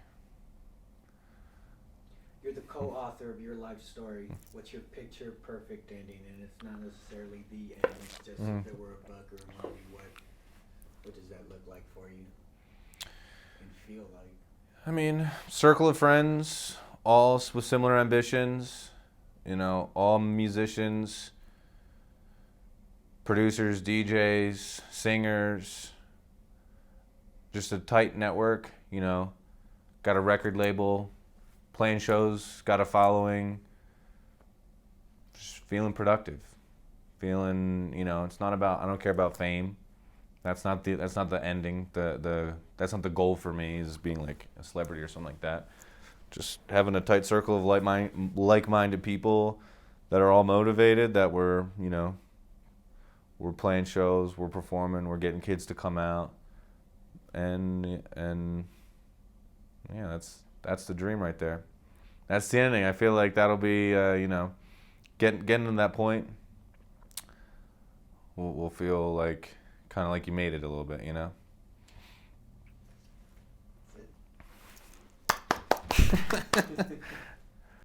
You're the co-author of your life story. What's your picture perfect ending? And it's not necessarily the end. It's just if there were a book or a movie, what does that look like for you and feel like? I mean, circle of friends, all with similar ambitions, all musicians, producers, DJs, singers, just a tight network, got a record label, playing shows, got a following, just feeling productive, feeling, it's not about, I don't care about fame. That's not the ending. That's not the goal for me, is being like a celebrity or something like that. Just having a tight circle of like-minded people that are all motivated, that we're playing shows, we're performing, we're getting kids to come out, and yeah, that's the dream right there. That's the ending. I feel like that'll be getting to that point. We'll feel like kind of like you made it a little bit,